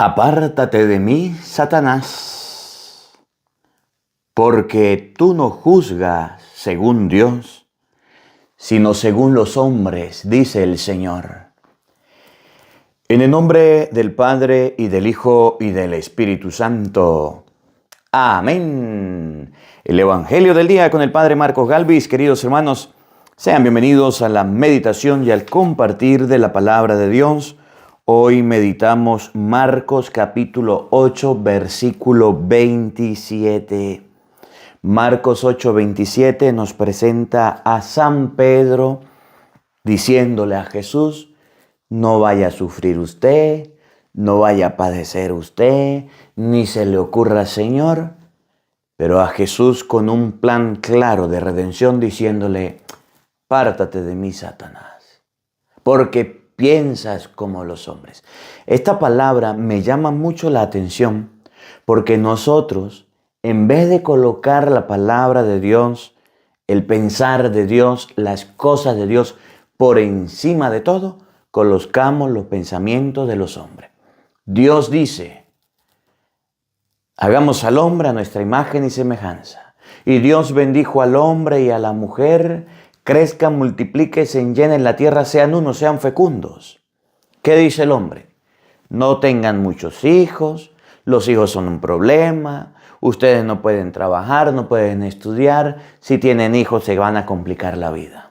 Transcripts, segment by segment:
Apártate de mí, Satanás, porque tú no juzgas según Dios, sino según los hombres, dice el Señor. En el nombre del Padre, y del Hijo, y del Espíritu Santo. Amén. El Evangelio del día con el Padre Marcos Galvis. Queridos hermanos, sean bienvenidos a la meditación y al compartir de la palabra de Dios. Hoy meditamos Marcos capítulo 8, versículo 27. Marcos 8, 27 nos presenta a San Pedro diciéndole a Jesús: no vaya a sufrir usted, no vaya a padecer usted, ni se le ocurra, Señor. Pero a Jesús con un plan claro de redención diciéndole: pártate de mí, Satanás, porque piensas como los hombres. Esta palabra me llama mucho la atención porque nosotros, en vez de colocar la palabra de Dios, el pensar de Dios, las cosas de Dios por encima de todo, colocamos los pensamientos de los hombres. Dios dice: hagamos al hombre a nuestra imagen y semejanza. Y Dios bendijo al hombre y a la mujer: crezcan, multiplíquense, llenen la tierra, sean uno, sean fecundos. ¿Qué dice el hombre? No tengan muchos hijos, los hijos son un problema, ustedes no pueden trabajar, no pueden estudiar, si tienen hijos se van a complicar la vida.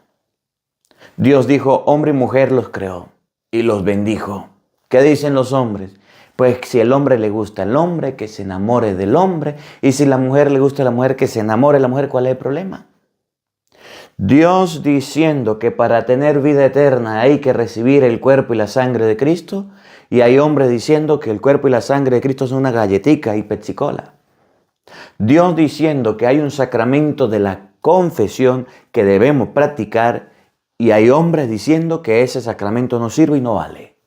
Dios dijo: hombre y mujer los creó y los bendijo. ¿Qué dicen los hombres? Pues si el hombre le gusta al hombre, que se enamore del hombre, y si la mujer le gusta a la mujer, que se enamore de la mujer. ¿Cuál es el problema? Dios diciendo que para tener vida eterna hay que recibir el cuerpo y la sangre de Cristo, y hay hombres diciendo que el cuerpo y la sangre de Cristo son una galletica y pepsi-cola. Dios diciendo que hay un sacramento de la confesión que debemos practicar, y hay hombres diciendo que ese sacramento no sirve y no vale.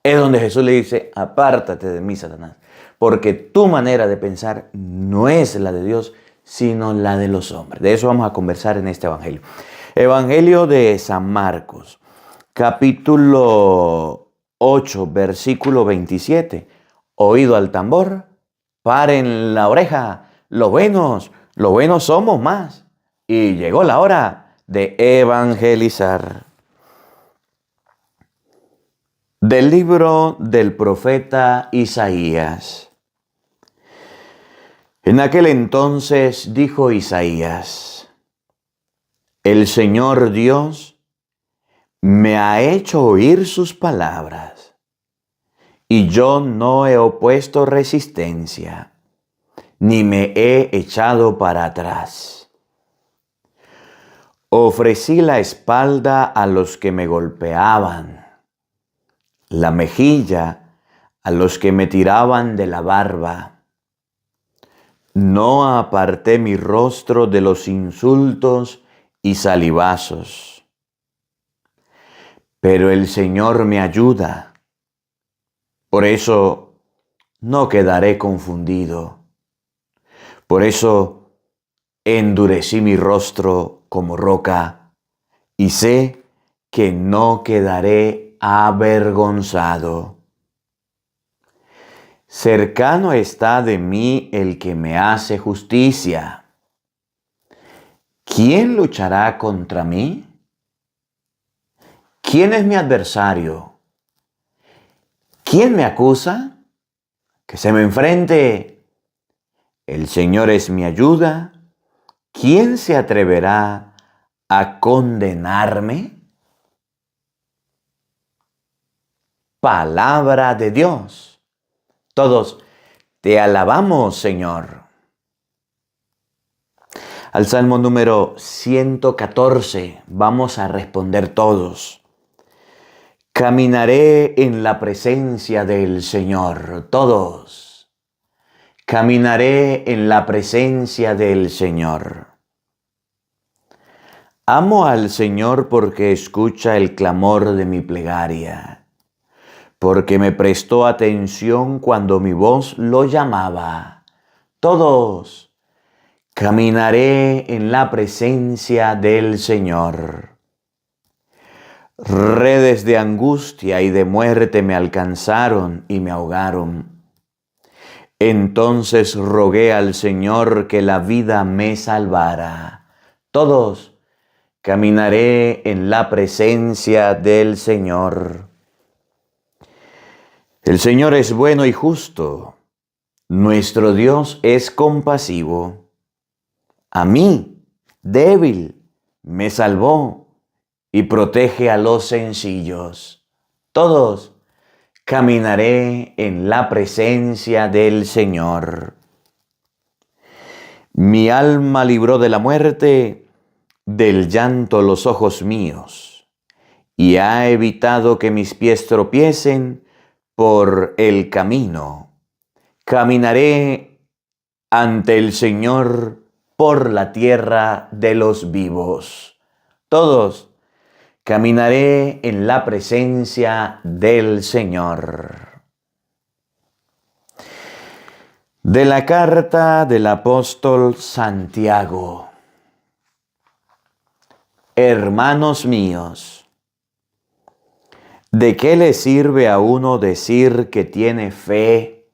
Es donde Jesús le dice: apártate de mí, Satanás, porque tu manera de pensar no es la de Dios, sino la de los hombres. De eso vamos a conversar en este Evangelio. Evangelio de San Marcos, capítulo 8, versículo 27. Oído al tambor, paren la oreja, los buenos somos más. Y llegó la hora de evangelizar. Del libro del profeta Isaías. En aquel entonces dijo Isaías: el Señor Dios me ha hecho oír sus palabras, y yo no he opuesto resistencia, ni me he echado para atrás. Ofrecí la espalda a los que me golpeaban, la mejilla a los que me tiraban de la barba. No aparté mi rostro de los insultos y salivazos. Pero el Señor me ayuda. Por eso no quedaré confundido. Por eso endurecí mi rostro como roca y sé que no quedaré avergonzado. Cercano está de mí el que me hace justicia. ¿Quién luchará contra mí? ¿Quién es mi adversario? ¿Quién me acusa? Que se me enfrente. El Señor es mi ayuda. ¿Quién se atreverá a condenarme? Palabra de Dios. Todos te alabamos, Señor. Al Salmo número 114 vamos a responder todos. Caminaré en la presencia del Señor. Todos. Caminaré en la presencia del Señor. Amo al Señor porque escucha el clamor de mi plegaria, porque me prestó atención cuando mi voz lo llamaba. Todos. Caminaré en la presencia del Señor. Redes de angustia y de muerte me alcanzaron y me ahogaron. Entonces rogué al Señor que la vida me salvara. Todos caminaré en la presencia del Señor. El Señor es bueno y justo. Nuestro Dios es compasivo. A mí, débil, me salvó y protege a los sencillos. Todos caminaré en la presencia del Señor. Mi alma libró de la muerte, del llanto los ojos míos, y ha evitado que mis pies tropiecen por el camino. Caminaré ante el Señor por la tierra de los vivos. Todos caminaré en la presencia del Señor. De la carta del apóstol Santiago. Hermanos míos, ¿de qué le sirve a uno decir que tiene fe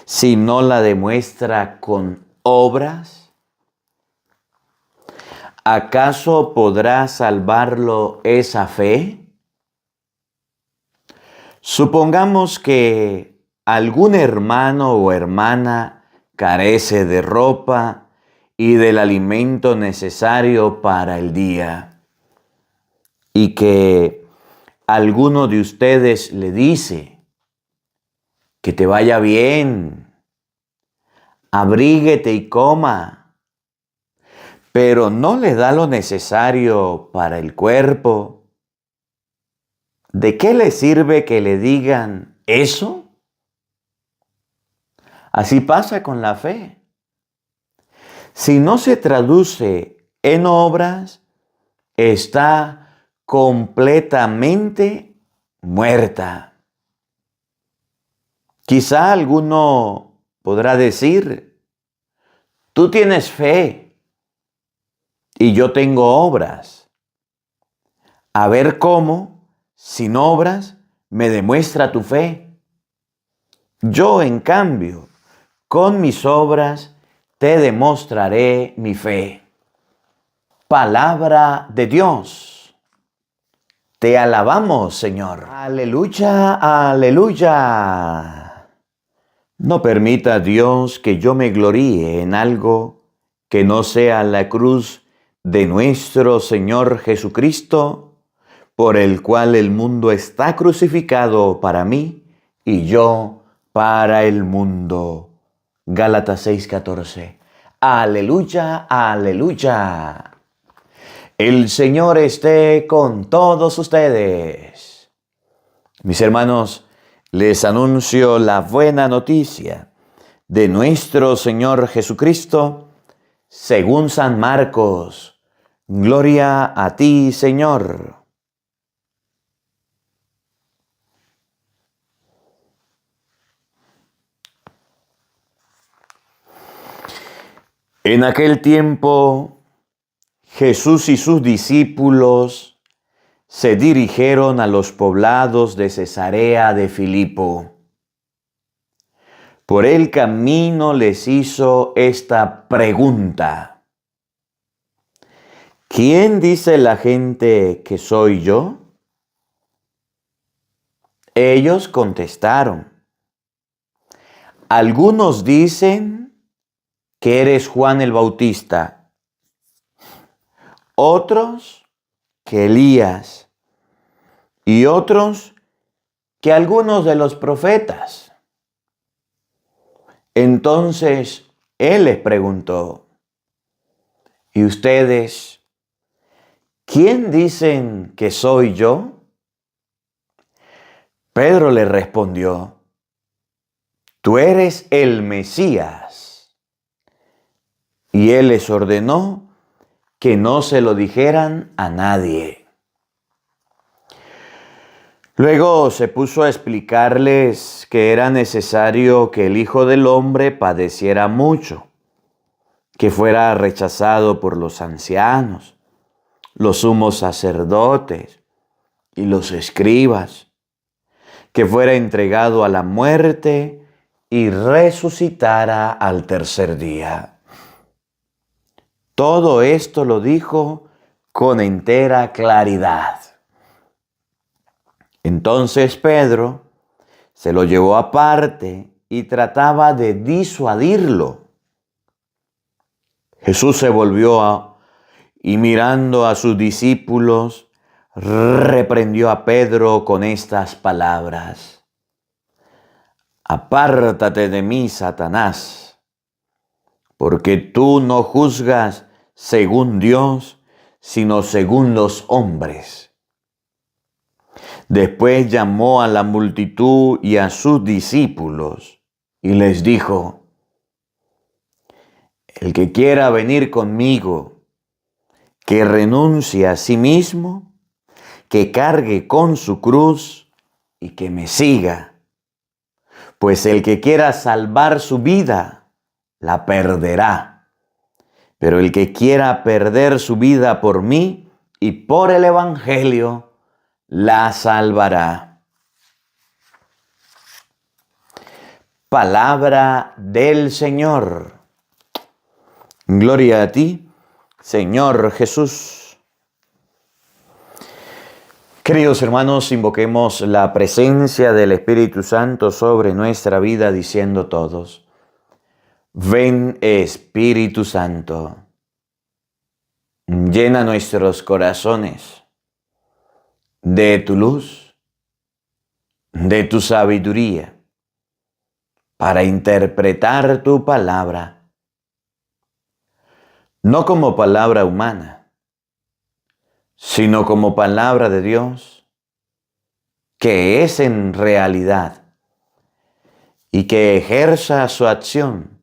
si no la demuestra con obras? ¿Acaso podrá salvarlo esa fe? Supongamos que algún hermano o hermana carece de ropa y del alimento necesario para el día, y que alguno de ustedes le dice: que te vaya bien, abríguete y coma, pero no le da lo necesario para el cuerpo. ¿De qué le sirve que le digan eso? Así pasa con la fe. Si no se traduce en obras, está completamente muerta. Quizá alguno podrá decir: tú tienes fe y yo tengo obras. A ver cómo, sin obras, me demuestra tu fe. Yo, en cambio, con mis obras, te demostraré mi fe. Palabra de Dios. Te alabamos, Señor. Aleluya, aleluya. No permita, Dios, que yo me gloríe en algo que no sea la cruz de nuestro Señor Jesucristo, por el cual el mundo está crucificado para mí y yo para el mundo. Gálatas 6:14. Aleluya, aleluya. El Señor esté con todos ustedes. Mis hermanos, les anuncio la buena noticia de nuestro Señor Jesucristo según San Marcos. Gloria a ti, Señor. En aquel tiempo, Jesús y sus discípulos se dirigieron a los poblados de Cesarea de Filipo. Por el camino les hizo esta pregunta: ¿quién dice la gente que soy yo? Ellos contestaron: algunos dicen que eres Juan el Bautista, otros que Elías, y otros que algunos de los profetas. Entonces él les preguntó: ¿y ustedes quién dicen que soy yo? Pedro le respondió: tú eres el Mesías. Y él les ordenó que no se lo dijeran a nadie. Luego se puso a explicarles que era necesario que el Hijo del Hombre padeciera mucho, que fuera rechazado por los ancianos, los sumos sacerdotes y los escribas, que fuera entregado a la muerte y resucitara al tercer día. Todo esto lo dijo con entera claridad. Entonces Pedro se lo llevó aparte y trataba de disuadirlo. Jesús se volvió y mirando a sus discípulos, reprendió a Pedro con estas palabras: Apártate de mí, Satanás, porque tú no juzgas según Dios, sino según los hombres. Después llamó a la multitud y a sus discípulos y les dijo: El que quiera venir conmigo, que renuncie a sí mismo, que cargue con su cruz y que me siga. Pues el que quiera salvar su vida, la perderá. Pero el que quiera perder su vida por mí y por el Evangelio, la salvará. Palabra del Señor. Gloria a ti, Señor Jesús. Queridos hermanos, invoquemos la presencia del Espíritu Santo sobre nuestra vida diciendo todos: Ven, Espíritu Santo, llena nuestros corazones de tu luz, de tu sabiduría, para interpretar tu palabra, no como palabra humana, sino como palabra de Dios, que es en realidad, y que ejerza su acción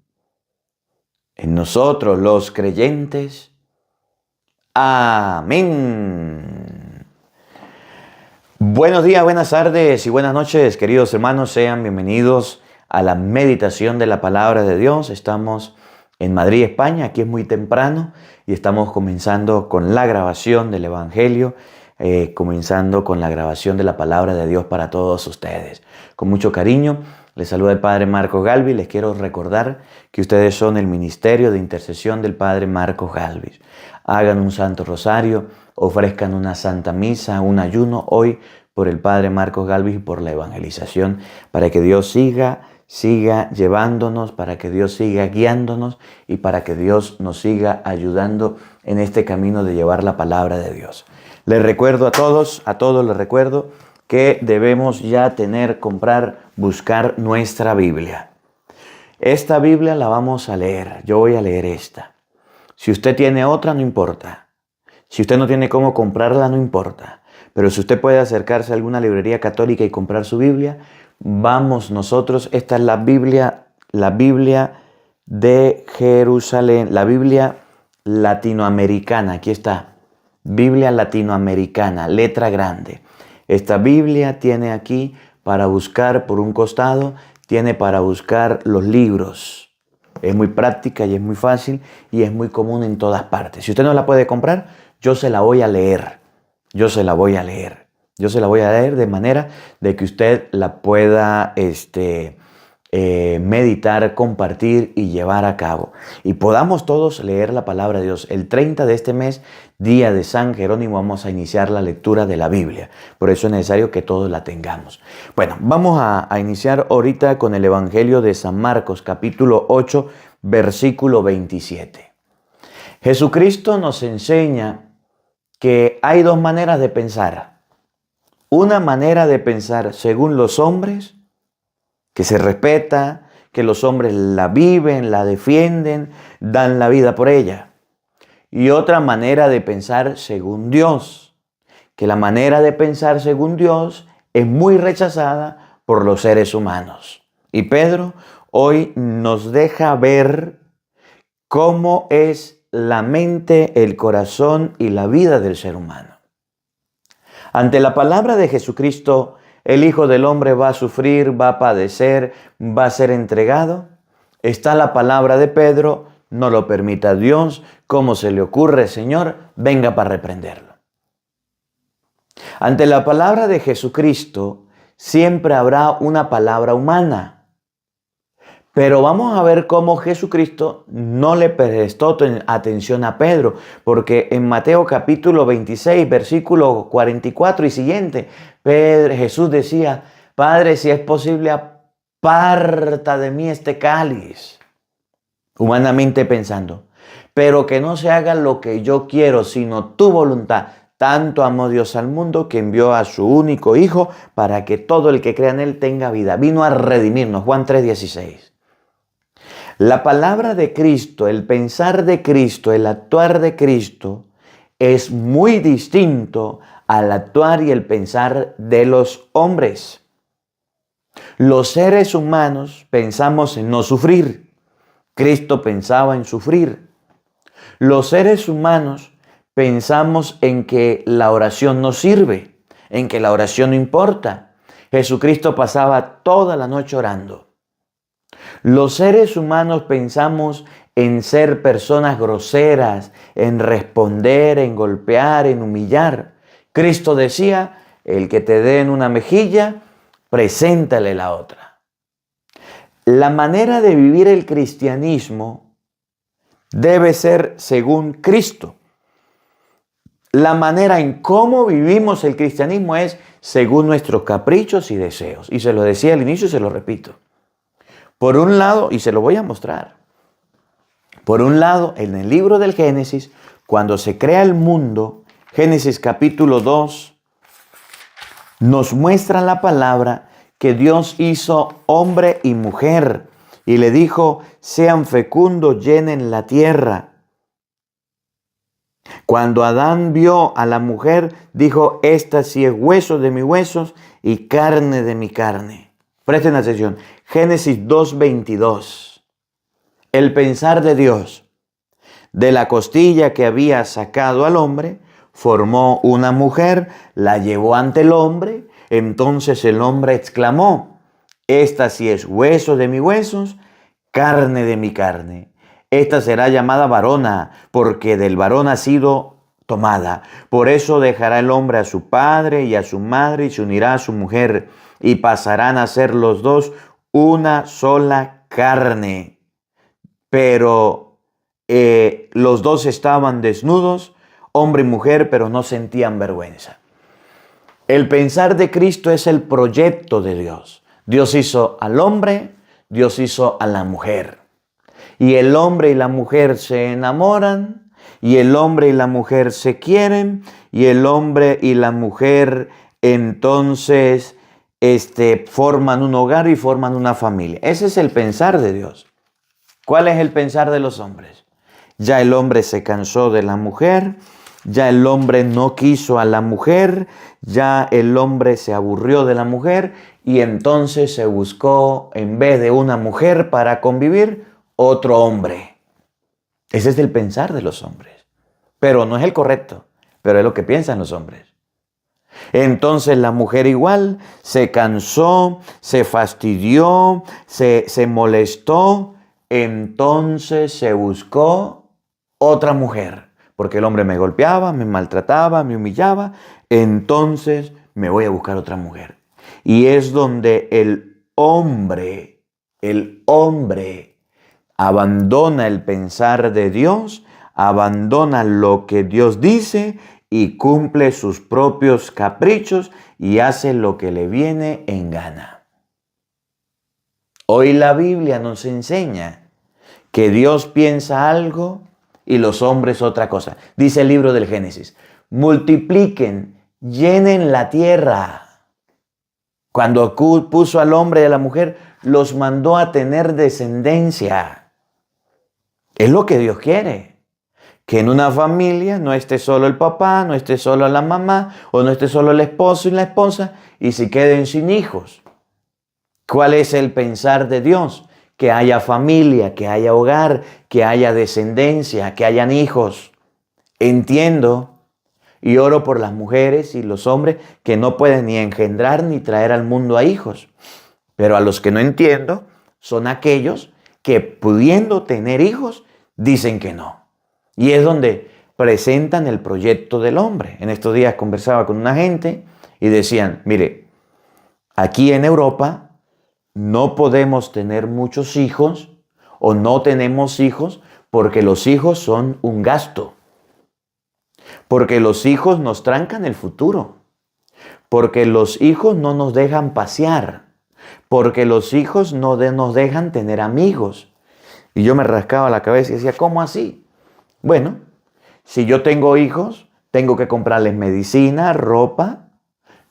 en nosotros los creyentes. Amén. Buenos días, buenas tardes y buenas noches, queridos hermanos. Sean bienvenidos a la meditación de la palabra de Dios. Estamos en Madrid, España. Aquí es muy temprano y estamos comenzando con la grabación del Evangelio, comenzando con la grabación de la palabra de Dios para todos ustedes. Con mucho cariño, les saluda el Padre Marcos Galvis. Les quiero recordar que ustedes son el ministerio de intercesión del Padre Marcos Galvis. Hagan un santo rosario, ofrezcan una santa misa, un ayuno hoy por el Padre Marcos Galvis y por la evangelización, para que Dios siga llevándonos, para que Dios siga guiándonos y para que Dios nos siga ayudando en este camino de llevar la palabra de Dios. Les recuerdo a todos les recuerdo que debemos ya buscar nuestra Biblia. Esta Biblia la vamos a leer, yo voy a leer esta. Si usted tiene otra, no importa. Si usted no tiene cómo comprarla, no importa. Pero si usted puede acercarse a alguna librería católica y comprar su Biblia, vamos nosotros. Esta es la Biblia de Jerusalén, la Biblia latinoamericana. Aquí está, Biblia latinoamericana, letra grande. Esta Biblia tiene aquí para buscar por un costado, tiene para buscar los libros. Es muy práctica y es muy fácil y es muy común en todas partes. Si usted no la puede comprar, yo se la voy a leer. Yo se la voy a leer de manera de que usted la pueda meditar, compartir y llevar a cabo. Y podamos todos leer la palabra de Dios. El 30 de este mes, día de San Jerónimo, vamos a iniciar la lectura de la Biblia. Por eso es necesario que todos la tengamos. Bueno, vamos a iniciar ahorita con el Evangelio de San Marcos, capítulo 8, versículo 27. Jesucristo nos enseña que hay dos maneras de pensar. Una manera de pensar según los hombres, que se respeta, que los hombres la viven, la defienden, dan la vida por ella. Y otra manera de pensar según Dios, que la manera de pensar según Dios es muy rechazada por los seres humanos. Y Pedro hoy nos deja ver cómo es la mente, el corazón y la vida del ser humano. Ante la palabra de Jesucristo, el Hijo del Hombre va a sufrir, va a padecer, va a ser entregado. Está la palabra de Pedro: no lo permita Dios, ¿Cómo se le ocurre, Señor? Venga para reprenderlo. Ante la palabra de Jesucristo, siempre habrá una palabra humana. Pero vamos a ver cómo Jesucristo no le prestó atención a Pedro, porque en Mateo capítulo 26, versículo 44 y siguiente, Jesús decía, Padre, si es posible, aparta de mí este cáliz. Humanamente pensando, pero que no se haga lo que yo quiero, sino tu voluntad. Tanto amó Dios al mundo que envió a su único Hijo para que todo el que crea en Él tenga vida. Vino a redimirnos, Juan 3:16. La palabra de Cristo, el pensar de Cristo, el actuar de Cristo es muy distinto al actuar y el pensar de los hombres. Los seres humanos pensamos en no sufrir. Cristo pensaba en sufrir. Los seres humanos pensamos en que la oración no sirve, en que la oración no importa. Jesucristo pasaba toda la noche orando. Los seres humanos pensamos en ser personas groseras, en responder, en golpear, en humillar. Cristo decía, el que te dé en una mejilla, preséntale la otra. La manera de vivir el cristianismo debe ser según Cristo. La manera en cómo vivimos el cristianismo es según nuestros caprichos y deseos. Y se lo decía al inicio y se lo repito. Por un lado, y se lo voy a mostrar, por un lado, en el libro del Génesis, cuando se crea el mundo, Génesis capítulo 2, nos muestra la palabra que Dios hizo hombre y mujer y le dijo, sean fecundos, llenen la tierra. Cuando Adán vio a la mujer, dijo, esta sí es hueso de mis huesos y carne de mi carne. Presten atención, Génesis 2:22. El pensar de Dios. De la costilla que había sacado al hombre, formó una mujer, la llevó ante el hombre. Entonces el hombre exclamó, esta sí es hueso de mis huesos, carne de mi carne. Esta será llamada varona, porque del varón ha sido tomada. Por eso dejará el hombre a su padre y a su madre y se unirá a su mujer, y pasarán a ser los dos una sola carne. Pero los dos estaban desnudos, hombre y mujer, pero no sentían vergüenza. El pensar de Cristo es el proyecto de Dios. Dios hizo al hombre, Dios hizo a la mujer. Y el hombre y la mujer se enamoran, y el hombre y la mujer se quieren, y el hombre y la mujer entonces forman un hogar y forman una familia. Ese es el pensar de Dios. ¿Cuál es el pensar de los hombres? Ya el hombre se cansó de la mujer, ya el hombre no quiso a la mujer, ya el hombre se aburrió de la mujer y entonces se buscó, en vez de una mujer para convivir, otro hombre. Ese es el pensar de los hombres. Pero no es el correcto, pero es lo que piensan los hombres. Entonces la mujer igual se cansó, se fastidió, se molestó, entonces se buscó otra mujer. Porque el hombre me golpeaba, me maltrataba, me humillaba, entonces me voy a buscar otra mujer. Y es donde el hombre abandona el pensar de Dios, abandona lo que Dios dice y cumple sus propios caprichos y hace lo que le viene en gana. Hoy la Biblia nos enseña que Dios piensa algo y los hombres otra cosa. Dice el libro del Génesis, multipliquen, llenen la tierra. Cuando puso al hombre y a la mujer, los mandó a tener descendencia. Es lo que Dios quiere. Que en una familia no esté solo el papá, no esté solo la mamá, o no esté solo el esposo y la esposa, y se queden sin hijos. ¿Cuál es el pensar de Dios? Que haya familia, que haya hogar, que haya descendencia, que hayan hijos. Entiendo y oro por las mujeres y los hombres que no pueden ni engendrar ni traer al mundo a hijos. Pero a los que no entiendo son aquellos que pudiendo tener hijos dicen que no. Y es donde presentan el proyecto del hombre. En estos días conversaba con una gente y decían, mire, aquí en Europa no podemos tener muchos hijos o no tenemos hijos porque los hijos son un gasto. Porque los hijos nos trancan el futuro. Porque los hijos no nos dejan pasear. Porque los hijos no nos dejan tener amigos. Y yo me rascaba la cabeza y decía, ¿cómo así? Bueno, si yo tengo hijos, tengo que comprarles medicina, ropa.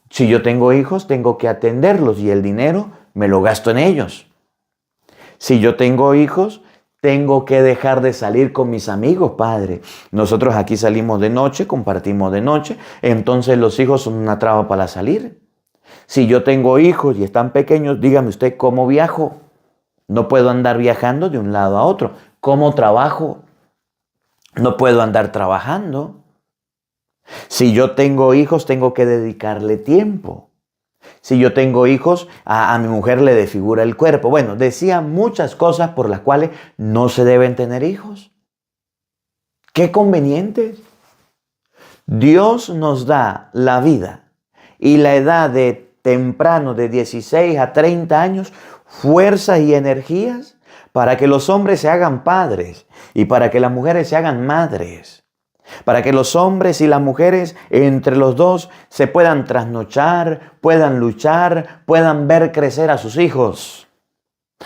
Si yo tengo hijos, tengo que atenderlos y el dinero me lo gasto en ellos. Si yo tengo hijos, tengo que dejar de salir con mis amigos, padre. Nosotros aquí salimos de noche, compartimos de noche, entonces los hijos son una traba para salir. Si yo tengo hijos y están pequeños, dígame usted, ¿cómo viajo? No puedo andar viajando de un lado a otro. ¿Cómo trabajo? No puedo andar trabajando. Si yo tengo hijos, tengo que dedicarle tiempo. Si yo tengo hijos, a mi mujer le desfigura el cuerpo. Bueno, decía muchas cosas por las cuales no se deben tener hijos. ¡Qué convenientes! Dios nos da la vida y la edad de temprano, de 16 a 30 años, fuerzas y energías para que los hombres se hagan padres y para que las mujeres se hagan madres. Para que los hombres y las mujeres entre los dos se puedan trasnochar, puedan luchar, puedan ver crecer a sus hijos.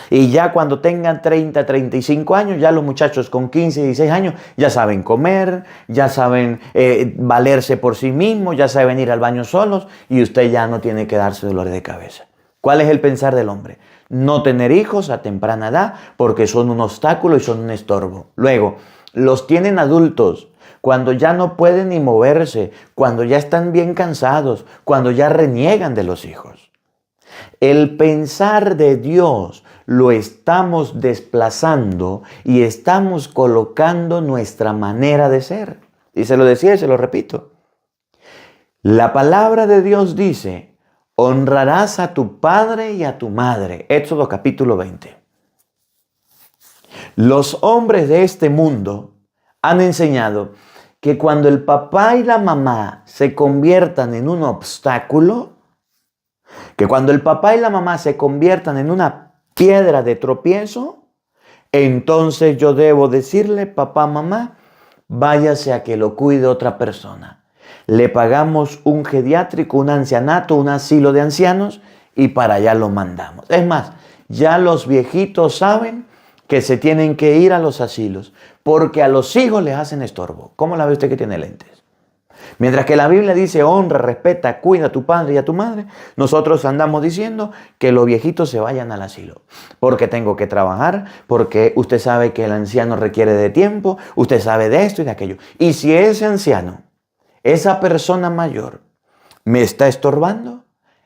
Y ya cuando tengan 30, 35 años, ya los muchachos con 15, 16 años ya saben comer, ya saben valerse por sí mismos, ya saben ir al baño solos y usted ya no tiene que darse dolores de cabeza. ¿Cuál es el pensar del hombre? No tener hijos a temprana edad porque son un obstáculo y son un estorbo. Luego, los tienen adultos. Cuando ya no pueden ni moverse, cuando ya están bien cansados, cuando ya reniegan de los hijos. El pensar de Dios lo estamos desplazando y estamos colocando nuestra manera de ser. Y se lo decía y se lo repito. La palabra de Dios dice, honrarás a tu padre y a tu madre. Éxodo capítulo 20. Los hombres de este mundo han enseñado que cuando el papá y la mamá se conviertan en un obstáculo, que cuando el papá y la mamá se conviertan en una piedra de tropiezo, entonces yo debo decirle, papá, mamá, váyase a que lo cuide otra persona. Le pagamos un geriátrico, un ancianato, un asilo de ancianos y para allá lo mandamos. Es más, ya los viejitos saben que se tienen que ir a los asilos, porque a los hijos les hacen estorbo. ¿Cómo la ve usted que tiene lentes? Mientras que la Biblia dice honra, respeta, cuida a tu padre y a tu madre, nosotros andamos diciendo que los viejitos se vayan al asilo. Porque tengo que trabajar, porque usted sabe que el anciano requiere de tiempo, usted sabe de esto y de aquello. Y si ese anciano, esa persona mayor, me está estorbando,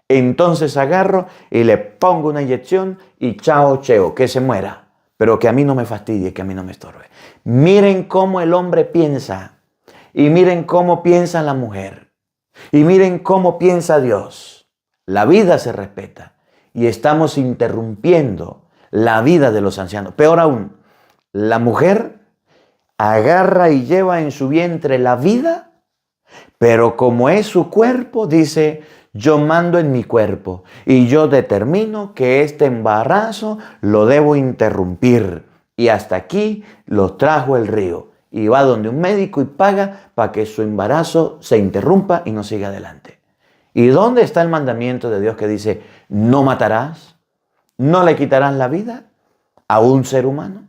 entonces agarro y le pongo una inyección y chao, cheo, que se muera. Pero que a mí no me fastidie, que a mí no me estorbe. Miren cómo el hombre piensa. Y miren cómo piensa la mujer. Y miren cómo piensa Dios. La vida se respeta. Y estamos interrumpiendo la vida de los ancianos. Peor aún, la mujer agarra y lleva en su vientre la vida, pero como es su cuerpo, dice, yo mando en mi cuerpo y yo determino que este embarazo lo debo interrumpir. Y hasta aquí lo trajo el río. Y va donde un médico y paga para que su embarazo se interrumpa y no siga adelante. ¿Y dónde está el mandamiento de Dios que dice, no matarás, no le quitarás la vida a un ser humano?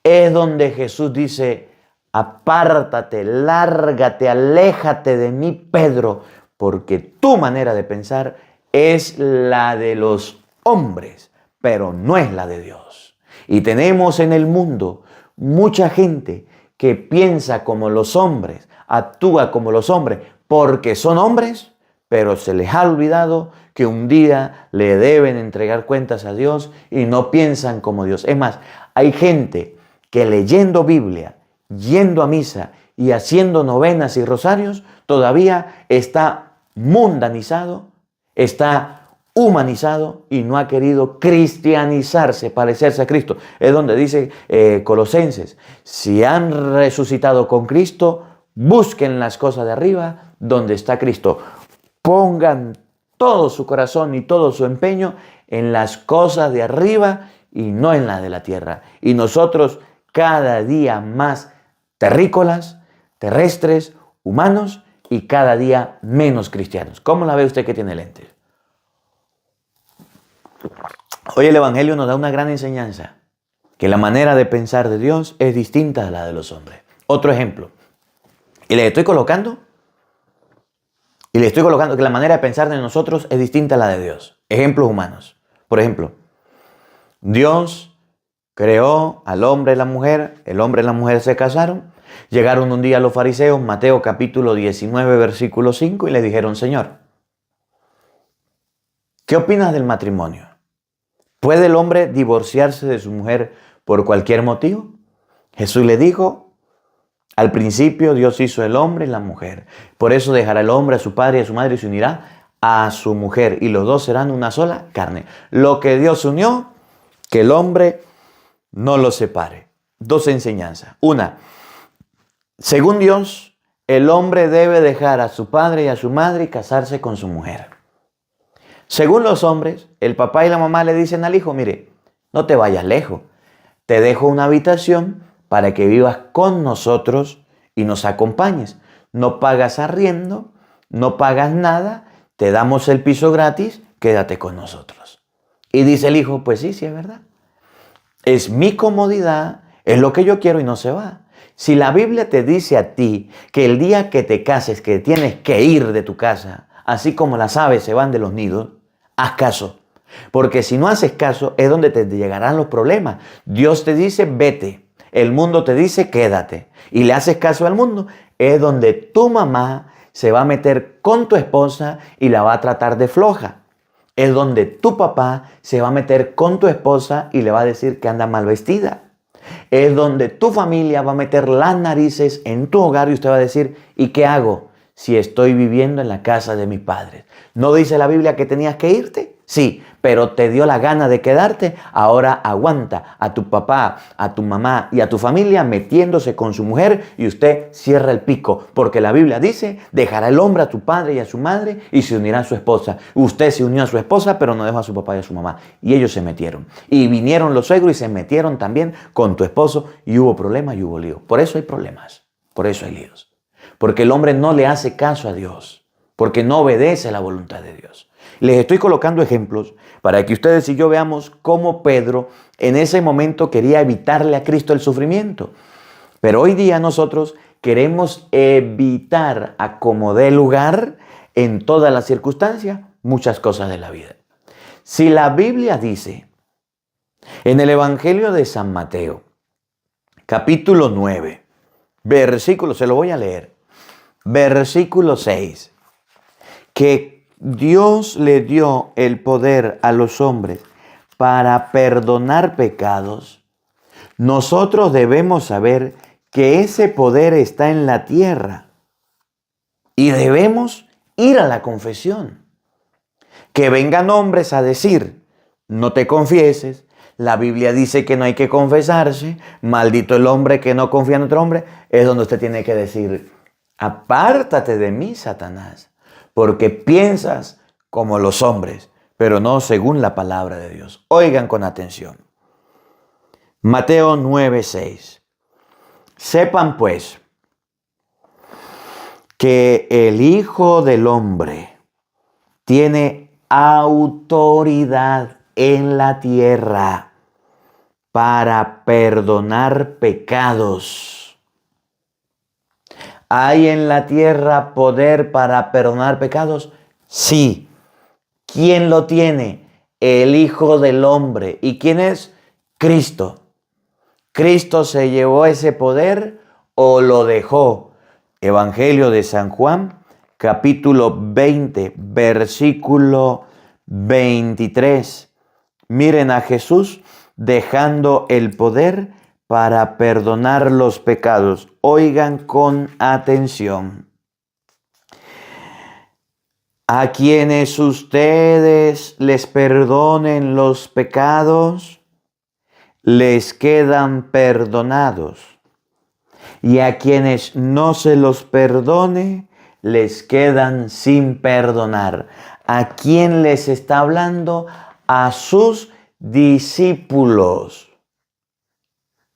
Es donde Jesús dice, apártate, lárgate, aléjate de mí, Pedro, porque tu manera de pensar es la de los hombres, pero no es la de Dios. Y tenemos en el mundo mucha gente que piensa como los hombres, actúa como los hombres, porque son hombres, pero se les ha olvidado que un día le deben entregar cuentas a Dios y no piensan como Dios. Es más, hay gente que leyendo Biblia, yendo a misa y haciendo novenas y rosarios, todavía está mundanizado, está humanizado y no ha querido cristianizarse, parecerse a Cristo. Es donde dice Colosenses, si han resucitado con Cristo, busquen las cosas de arriba donde está Cristo. Pongan todo su corazón y todo su empeño en las cosas de arriba y no en las de la tierra. Y nosotros cada día más terrícolas, terrestres, humanos y cada día menos cristianos. ¿Cómo la ve usted que tiene lentes? Hoy el Evangelio nos da una gran enseñanza, que la manera de pensar de Dios es distinta a la de los hombres. Otro ejemplo, y le estoy colocando que la manera de pensar de nosotros es distinta a la de Dios. Ejemplos humanos. Por ejemplo, Dios creó al hombre y la mujer, el hombre y la mujer se casaron, llegaron un día los fariseos, Mateo capítulo 19, versículo 5, y le dijeron, Señor, ¿qué opinas del matrimonio? ¿Puede el hombre divorciarse de su mujer por cualquier motivo? Jesús le dijo, al principio Dios hizo el hombre y la mujer. Por eso dejará el hombre a su padre y a su madre y se unirá a su mujer. Y los dos serán una sola carne. Lo que Dios unió, que el hombre no lo separe. Dos enseñanzas. Una, según Dios, el hombre debe dejar a su padre y a su madre y casarse con su mujer. Según los hombres, el papá y la mamá le dicen al hijo, mire, no te vayas lejos. Te dejo una habitación para que vivas con nosotros y nos acompañes. No pagas arriendo, no pagas nada, te damos el piso gratis, quédate con nosotros. Y dice el hijo, pues sí, es verdad. Es mi comodidad, es lo que yo quiero y no se va. Si la Biblia te dice a ti que el día que te cases, que tienes que ir de tu casa, así como las aves se van de los nidos, haz caso. Porque si no haces caso es donde te llegarán los problemas. Dios te dice, vete. El mundo te dice, quédate. Y le haces caso al mundo. Es donde tu mamá se va a meter con tu esposa y la va a tratar de floja. Es donde tu papá se va a meter con tu esposa y le va a decir que anda mal vestida. Es donde tu familia va a meter las narices en tu hogar y usted va a decir, ¿y qué hago si estoy viviendo en la casa de mis padres? ¿No dice la Biblia que tenías que irte? Sí, pero te dio la gana de quedarte. Ahora aguanta a tu papá, a tu mamá y a tu familia metiéndose con su mujer y usted cierra el pico. Porque la Biblia dice, dejará el hombre a tu padre y a su madre y se unirá a su esposa. Usted se unió a su esposa, pero no dejó a su papá y a su mamá. Y ellos se metieron. Y vinieron los suegros y se metieron también con tu esposo y hubo problemas y hubo líos. Por eso hay problemas, por eso hay líos. Porque el hombre no le hace caso a Dios, porque no obedece la voluntad de Dios. Les estoy colocando ejemplos para que ustedes y yo veamos cómo Pedro en ese momento quería evitarle a Cristo el sufrimiento. Pero hoy día nosotros queremos evitar a como dé lugar en todas las circunstancias muchas cosas de la vida. Si la Biblia dice en el Evangelio de San Mateo, capítulo 9, versículo, se lo voy a leer, versículo 6, que Dios le dio el poder a los hombres para perdonar pecados, nosotros debemos saber que ese poder está en la tierra y debemos ir a la confesión. Que vengan hombres a decir, no te confieses, la Biblia dice que no hay que confesarse, maldito el hombre que no confía en otro hombre, es donde usted tiene que decir, apártate de mí, Satanás. Porque piensas como los hombres, pero no según la palabra de Dios. Oigan con atención. Mateo 9:6. Sepan pues que el Hijo del Hombre tiene autoridad en la tierra para perdonar pecados. ¿Hay en la tierra poder para perdonar pecados? Sí. ¿Quién lo tiene? El Hijo del Hombre. ¿Y quién es? Cristo. ¿Cristo se llevó ese poder o lo dejó? Evangelio de San Juan, capítulo 20, versículo 23. Miren a Jesús dejando el poder para perdonar los pecados. Oigan con atención. A quienes ustedes les perdonen los pecados, les quedan perdonados. Y a quienes no se los perdone, les quedan sin perdonar. ¿A quién les está hablando? A sus discípulos.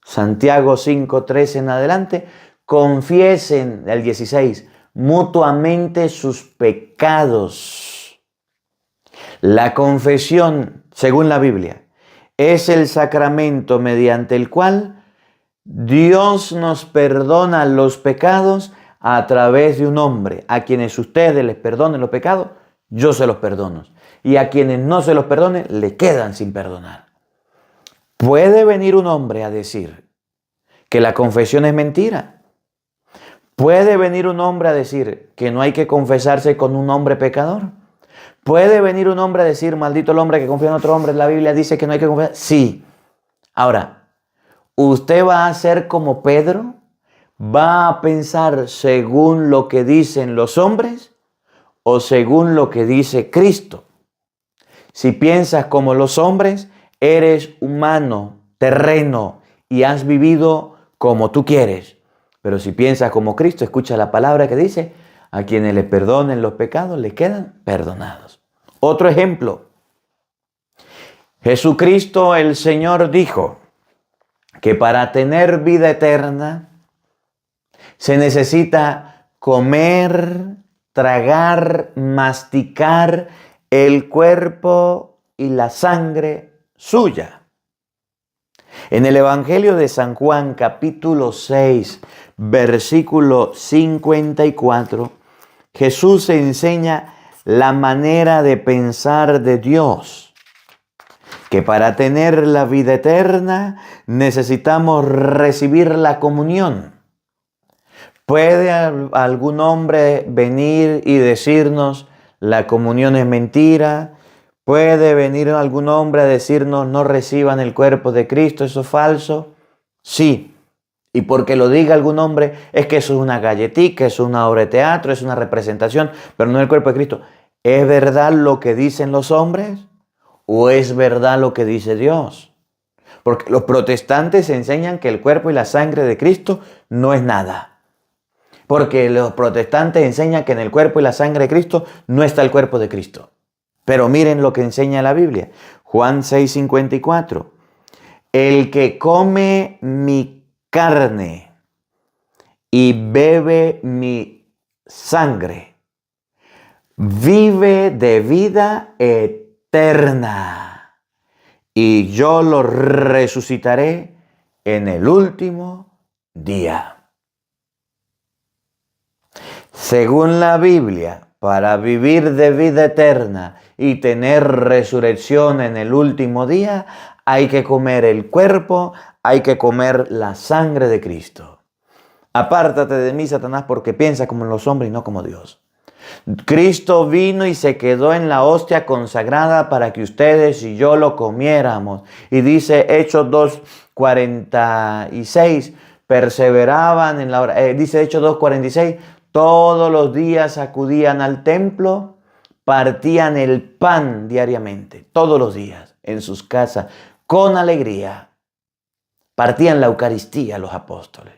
Santiago 5:13 en adelante. Confiesen, el 16, mutuamente sus pecados. La confesión, según la Biblia, es el sacramento mediante el cual Dios nos perdona los pecados a través de un hombre. A quienes ustedes les perdonen los pecados, yo se los perdono. Y a quienes no se los perdone, le quedan sin perdonar. ¿Puede venir un hombre a decir que la confesión es mentira? ¿Puede venir un hombre a decir que no hay que confesarse con un hombre pecador? ¿Puede venir un hombre a decir, maldito el hombre que confía en otro hombre? La Biblia dice que no hay que confesar. Sí. Ahora, ¿usted va a ser como Pedro? ¿Va a pensar según lo que dicen los hombres o según lo que dice Cristo? Si piensas como los hombres, eres humano, terreno y has vivido como tú quieres. Pero si piensas como Cristo, escucha la palabra que dice, a quienes le perdonen los pecados, le quedan perdonados. Otro ejemplo. Jesucristo el Señor dijo que para tener vida eterna se necesita comer, tragar, masticar el cuerpo y la sangre suya. En el Evangelio de San Juan, capítulo 6, versículo 54, Jesús enseña la manera de pensar de Dios, que para tener la vida eterna necesitamos recibir la comunión. ¿Puede algún hombre venir y decirnos la comunión es mentira? ¿Puede venir algún hombre a decirnos no reciban el cuerpo de Cristo, eso es falso? Sí. Y porque lo diga algún hombre es que eso es una galletica, es una obra de teatro, es una representación, pero no el cuerpo de Cristo. ¿Es verdad lo que dicen los hombres o es verdad lo que dice Dios? Porque los protestantes enseñan que el cuerpo y la sangre de Cristo no es nada. Porque los protestantes enseñan que en el cuerpo y la sangre de Cristo no está el cuerpo de Cristo. Pero miren lo que enseña la Biblia. Juan 6:54. El que come mi carne y bebe mi sangre, vive de vida eterna. Y yo lo resucitaré en el último día. Según la Biblia, para vivir de vida eterna y tener resurrección en el último día, hay que comer el cuerpo, hay que comer la sangre de Cristo. Apártate de mí, Satanás, porque piensa como los hombres y no como Dios. Cristo vino y se quedó en la hostia consagrada para que ustedes y yo lo comiéramos. Y dice Hechos 2:46, perseveraban en la oración. Dice Hechos 2:46, todos los días acudían al templo, partían el pan diariamente, todos los días, en sus casas, con alegría. Partían la Eucaristía los apóstoles.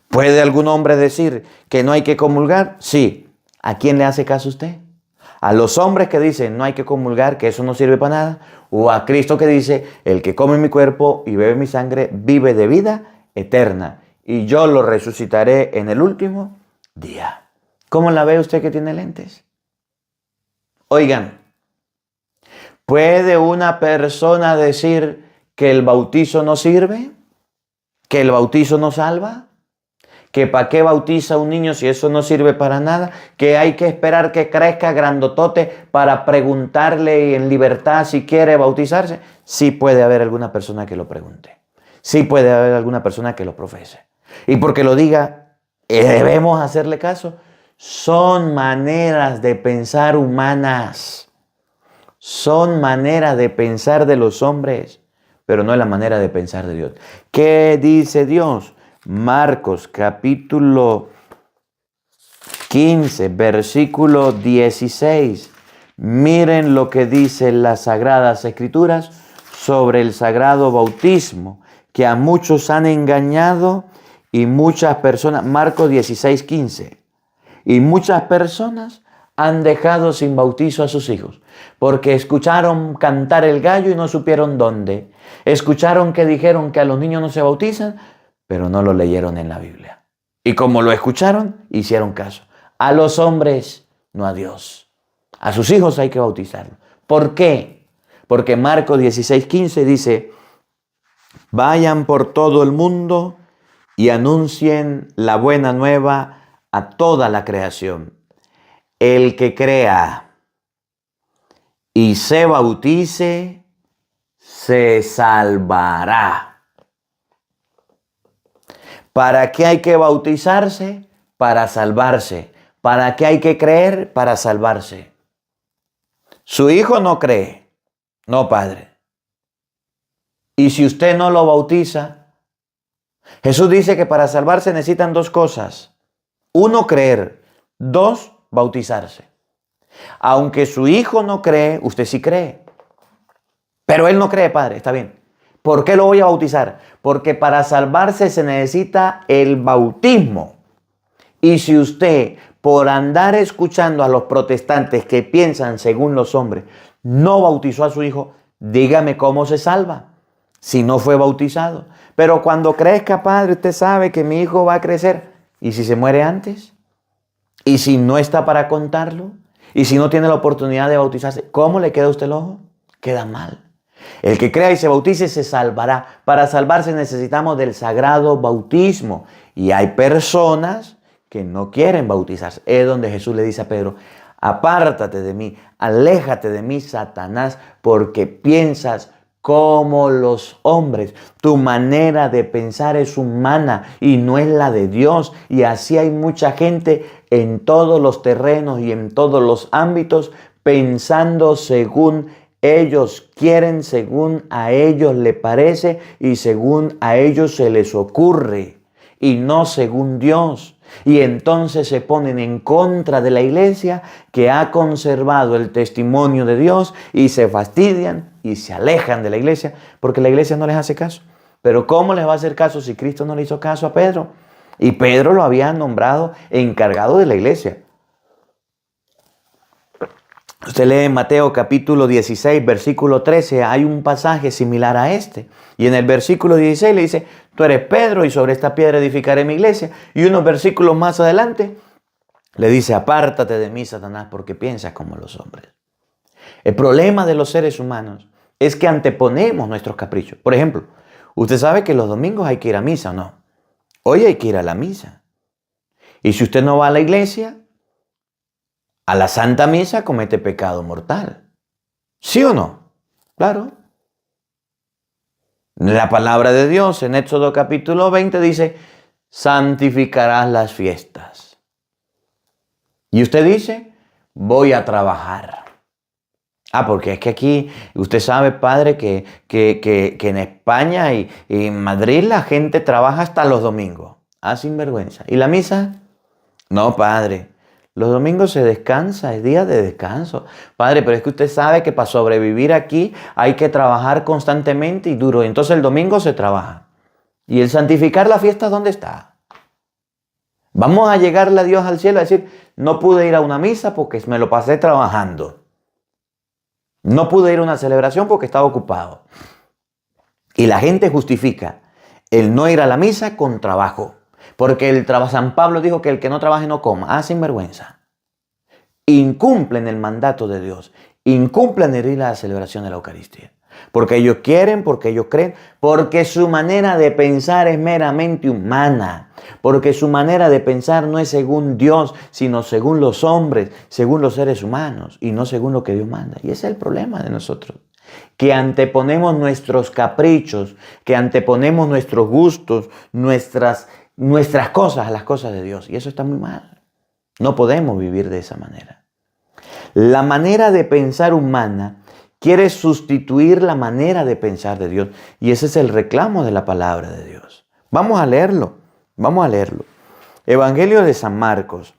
¿Puede algún hombre decir que no hay que comulgar? Sí. ¿A quién le hace caso usted? ¿A los hombres que dicen no hay que comulgar, que eso no sirve para nada? ¿O a Cristo que dice, el que come mi cuerpo y bebe mi sangre vive de vida eterna y yo lo resucitaré en el último día? ¿Cómo la ve usted que tiene lentes? Oigan, ¿puede una persona decir que el bautizo no sirve? ¿Que el bautizo no salva? ¿Que para qué bautiza a un niño si eso no sirve para nada? ¿Que hay que esperar que crezca grandotote para preguntarle en libertad si quiere bautizarse? Sí puede haber alguna persona que lo pregunte. Sí puede haber alguna persona que lo profese. Y porque lo diga, debemos hacerle caso. Son maneras de pensar humanas. Son maneras de pensar de los hombres, pero no es la manera de pensar de Dios. ¿Qué dice Dios? Marcos capítulo 15, versículo 16. Miren lo que dicen las Sagradas Escrituras sobre el sagrado bautismo, que a muchos han engañado y muchas personas, Marcos 16, 15, y muchas personas han dejado sin bautizo a sus hijos, porque escucharon cantar el gallo y no supieron dónde. Escucharon que dijeron que a los niños no se bautizan, pero no lo leyeron en la Biblia. Y como lo escucharon, hicieron caso. A los hombres, no a Dios. A sus hijos hay que bautizarlos. ¿Por qué? Porque Marcos 16, 15 dice, vayan por todo el mundo y anuncien la buena nueva a toda la creación. El que crea y se bautice, se salvará. ¿Para qué hay que bautizarse? Para salvarse. ¿Para qué hay que creer? Para salvarse. Su hijo no cree. No, padre. Y si usted no lo bautiza, Jesús dice que para salvarse necesitan dos cosas. Uno, creer. Dos, bautizarse. Aunque su hijo no cree, usted sí cree. Pero él no cree, padre, está bien. ¿Por qué lo voy a bautizar? Porque para salvarse se necesita el bautismo. Y si usted, por andar escuchando a los protestantes que piensan según los hombres, no bautizó a su hijo, dígame cómo se salva si no fue bautizado. Pero cuando crezca, padre, usted sabe que mi hijo va a crecer. ¿Y si se muere antes? ¿Y si no está para contarlo? ¿Y si no tiene la oportunidad de bautizarse? ¿Cómo le queda a usted el ojo? Queda mal. El que crea y se bautice se salvará. Para salvarse necesitamos del sagrado bautismo. Y hay personas que no quieren bautizarse. Es donde Jesús le dice a Pedro, apártate de mí, aléjate de mí, Satanás, porque piensas como los hombres. Tu manera de pensar es humana y no es la de Dios. Y así hay mucha gente en todos los terrenos y en todos los ámbitos pensando según ellos quieren, según a ellos les parece y según a ellos se les ocurre y no según Dios. Y entonces se ponen en contra de la iglesia que ha conservado el testimonio de Dios y se fastidian y se alejan de la iglesia porque la iglesia no les hace caso. Pero ¿cómo les va a hacer caso si Cristo no le hizo caso a Pedro? Y Pedro lo había nombrado encargado de la iglesia. Usted lee en Mateo capítulo 16, versículo 13, hay un pasaje similar a este. Y en el versículo 16 le dice, tú eres Pedro y sobre esta piedra edificaré mi iglesia. Y unos versículos más adelante le dice, apártate de mí, Satanás, porque piensas como los hombres. El problema de los seres humanos es que anteponemos nuestros caprichos. Por ejemplo, usted sabe que los domingos hay que ir a misa, ¿o no? Hoy hay que ir a la misa. Y si usted no va a la iglesia, a la Santa Misa, comete pecado mortal. ¿Sí o no? Claro. La palabra de Dios en Éxodo capítulo 20 dice, santificarás las fiestas. Y usted dice, voy a trabajar. Porque es que aquí, usted sabe, padre, que en España y en Madrid la gente trabaja hasta los domingos. Sin vergüenza. ¿Y la misa? No, padre. Los domingos se descansa, es día de descanso. Padre, pero es que usted sabe que para sobrevivir aquí hay que trabajar constantemente y duro. Entonces el domingo se trabaja. ¿Y el santificar la fiesta dónde está? Vamos a llegarle a Dios al cielo a decir, no pude ir a una misa porque me lo pasé trabajando. No pude ir a una celebración porque estaba ocupado. Y la gente justifica el no ir a la misa con trabajo. Porque San Pablo dijo que el que no trabaje no coma. Sin vergüenza. Incumplen el mandato de Dios. Incumplen el ir a la celebración de la Eucaristía. Porque ellos quieren, porque ellos creen, porque su manera de pensar es meramente humana. Porque su manera de pensar no es según Dios, sino según los hombres, según los seres humanos y no según lo que Dios manda. Y ese es el problema de nosotros. Que anteponemos nuestros caprichos, que anteponemos nuestros gustos, nuestras cosas a las cosas de Dios. Y eso está muy mal. No podemos vivir de esa manera. La manera de pensar humana quiere sustituir la manera de pensar de Dios. Y ese es el reclamo de la palabra de Dios. Vamos a leerlo. Evangelio de San Marcos,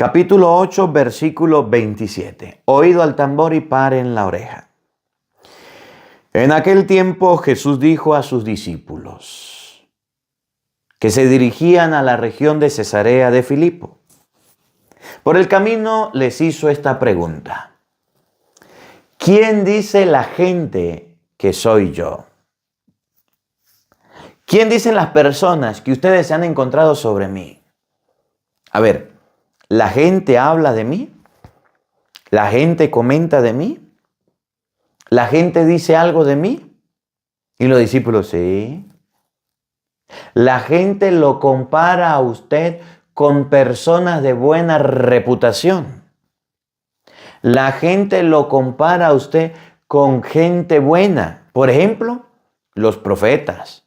Capítulo 8, versículo 27. Oído al tambor y paren la oreja. En aquel tiempo Jesús dijo a sus discípulos que se dirigían a la región de Cesarea de Filipo. Por el camino les hizo esta pregunta: ¿quién dice la gente que soy yo? ¿Quién dicen las personas que ustedes se han encontrado sobre mí? A ver, ¿la gente habla de mí? ¿La gente comenta de mí? ¿La gente dice algo de mí? Y los discípulos, sí. La gente lo compara a usted con personas de buena reputación. La gente lo compara a usted con gente buena. Por ejemplo, los profetas.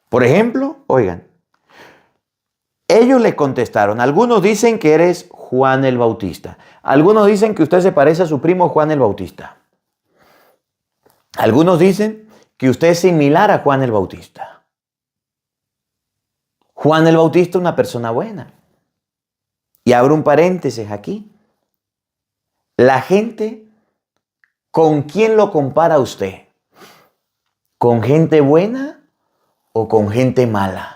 Por ejemplo, oigan, ellos le contestaron. Algunos dicen que eres Juan el Bautista. Algunos dicen que usted se parece a su primo Juan el Bautista. Algunos dicen que usted es similar a Juan el Bautista. Juan el Bautista, una persona buena. Y abro un paréntesis aquí. La gente, ¿con quién lo compara usted? ¿Con gente buena o con gente mala?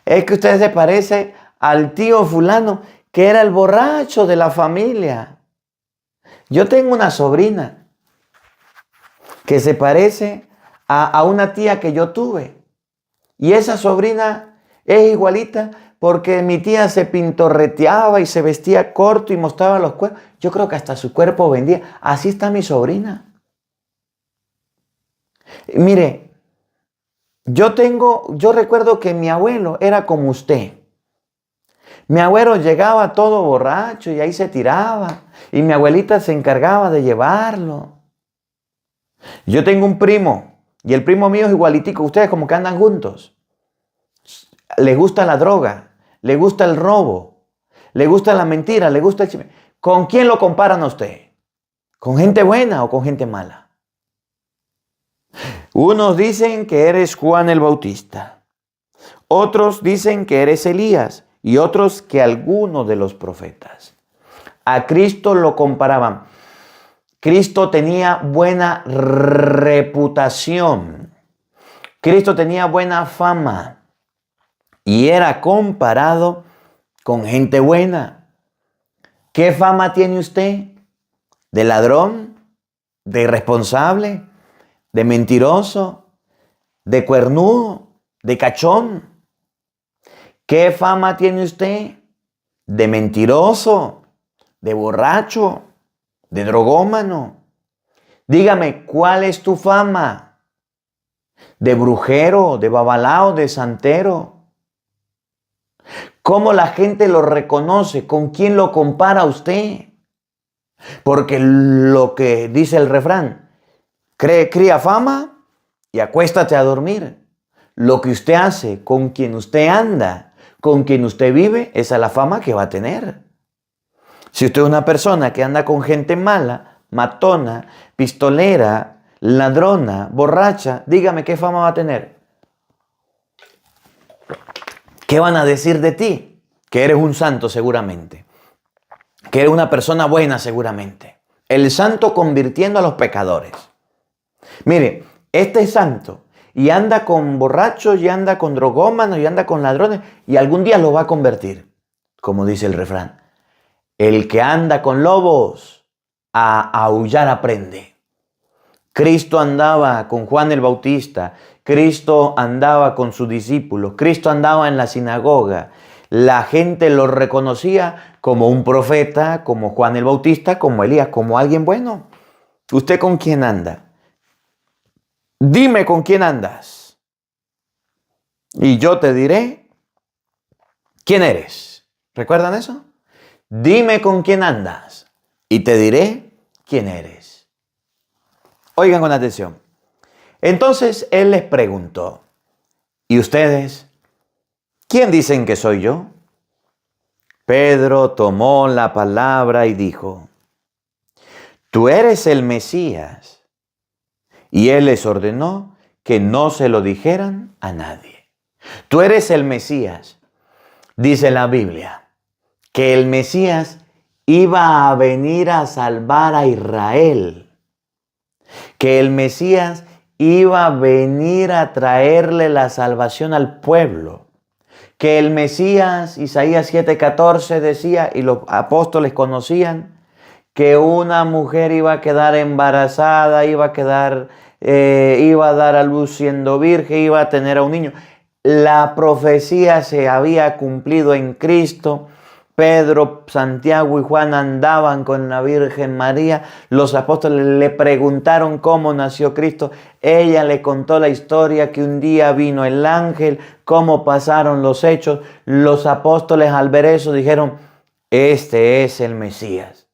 Es que usted se parece al tío fulano, que era el borracho de la familia. Yo tengo una sobrina que se parece a una tía que yo tuve. Y esa sobrina es igualita porque mi tía se pintorreteaba y se vestía corto y mostraba los cuerpos. Yo creo que hasta su cuerpo vendía. Así está mi sobrina. Mire, yo recuerdo que mi abuelo era como usted. Mi abuelo llegaba todo borracho y ahí se tiraba. Y mi abuelita se encargaba de llevarlo. Yo tengo un primo y el primo mío es igualitico. Ustedes como que andan juntos. Les gusta la droga, le gusta el robo, le gusta la mentira, le gusta el chisme. ¿Con quién lo comparan a usted? ¿Con gente buena o con gente mala? Unos dicen que eres Juan el Bautista. Otros dicen que eres Elías y otros que alguno de los profetas. A Cristo lo comparaban. Cristo tenía buena reputación. Cristo tenía buena fama. Y era comparado con gente buena. ¿Qué fama tiene usted? ¿De ladrón? ¿De irresponsable? ¿De mentiroso? ¿De cuernudo? ¿De cachón? ¿Qué fama tiene usted? ¿De mentiroso? ¿De borracho? ¿De drogómano? Dígame, ¿cuál es tu fama? ¿De brujero? ¿De babalao? ¿De santero? ¿Cómo la gente lo reconoce? ¿Con quién lo compara usted? Porque lo que dice el refrán, cría fama y acuéstate a dormir. Lo que usted hace, con quien usted anda, con quien usted vive, esa es la fama que va a tener. Si usted es una persona que anda con gente mala, matona, pistolera, ladrona, borracha, dígame qué fama va a tener. ¿Qué van a decir de ti? Que eres un santo seguramente. Que eres una persona buena seguramente. El santo convirtiendo a los pecadores. Mire, este es santo y anda con borrachos y anda con drogómanos y anda con ladrones y algún día lo va a convertir. Como dice el refrán. El que anda con lobos a aullar aprende. Cristo andaba con Juan el Bautista. Cristo andaba con sus discípulos, Cristo andaba en la sinagoga, la gente lo reconocía como un profeta, como Juan el Bautista, como Elías, como alguien bueno. ¿Usted con quién anda? Dime con quién andas y yo te diré quién eres. ¿Recuerdan eso? Dime con quién andas y te diré quién eres. Oigan con atención. Entonces él les preguntó, ¿y ustedes? ¿Quién dicen que soy yo? Pedro tomó la palabra y dijo, tú eres el Mesías. Y él les ordenó que no se lo dijeran a nadie. Tú eres el Mesías, dice la Biblia, que el Mesías iba a venir a salvar a Israel, que el Mesías iba a venir a traerle la salvación al pueblo, que el Mesías, Isaías 7:14 decía, y los apóstoles conocían, que una mujer iba a quedar embarazada, iba a dar a luz siendo virgen, iba a tener a un niño. La profecía se había cumplido en Cristo. Pedro, Santiago y Juan andaban con la Virgen María. Los apóstoles le preguntaron cómo nació Cristo. Ella le contó la historia, que un día vino el ángel, cómo pasaron los hechos. Los apóstoles al ver eso dijeron, este es el Mesías.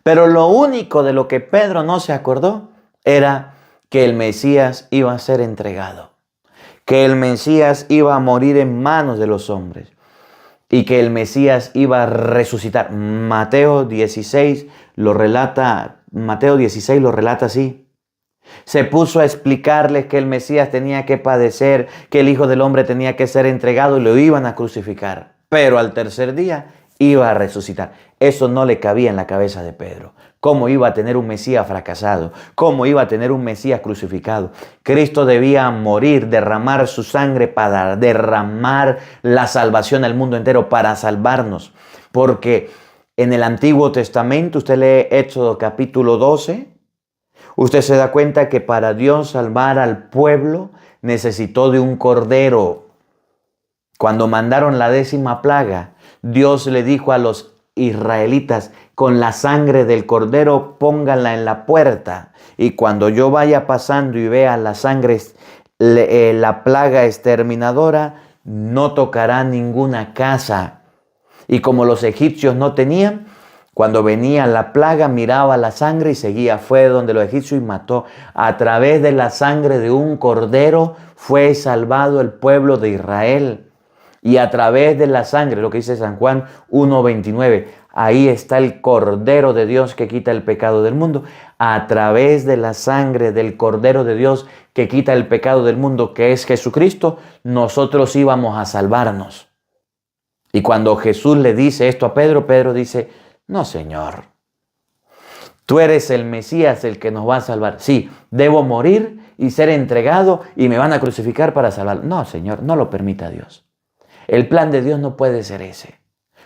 Pero lo único de lo que Pedro no se acordó era que el Mesías iba a ser entregado, que el Mesías iba a morir en manos de los hombres y que el Mesías iba a resucitar. Mateo 16 lo relata así. Se puso a explicarles que el Mesías tenía que padecer, que el Hijo del Hombre tenía que ser entregado y lo iban a crucificar. Pero al tercer día iba a resucitar. Eso no le cabía en la cabeza de Pedro. ¿Cómo iba a tener un Mesías fracasado? ¿Cómo iba a tener un Mesías crucificado? Cristo debía morir, derramar su sangre para derramar la salvación al mundo entero, para salvarnos. Porque en el Antiguo Testamento, usted lee Éxodo capítulo 12, usted se da cuenta que para Dios salvar al pueblo necesitó de un cordero. Cuando mandaron la 10ª plaga, Dios le dijo a los israelitas, con la sangre del cordero pónganla en la puerta, y cuando yo vaya pasando y vea la sangre, la plaga exterminadora, no tocará ninguna casa. Y como los egipcios no tenían, cuando venía la plaga miraba la sangre y seguía, fue donde los egipcios y mató. A través de la sangre de un cordero fue salvado el pueblo de Israel. Y a través de la sangre, lo que dice San Juan 1:29, ahí está el Cordero de Dios que quita el pecado del mundo. A través de la sangre del Cordero de Dios que quita el pecado del mundo, que es Jesucristo, nosotros íbamos a salvarnos. Y cuando Jesús le dice esto a Pedro, Pedro dice, no, Señor, tú eres el Mesías, el que nos va a salvar. Sí, debo morir y ser entregado y me van a crucificar para salvar. No, Señor, no lo permita Dios. El plan de Dios no puede ser ese.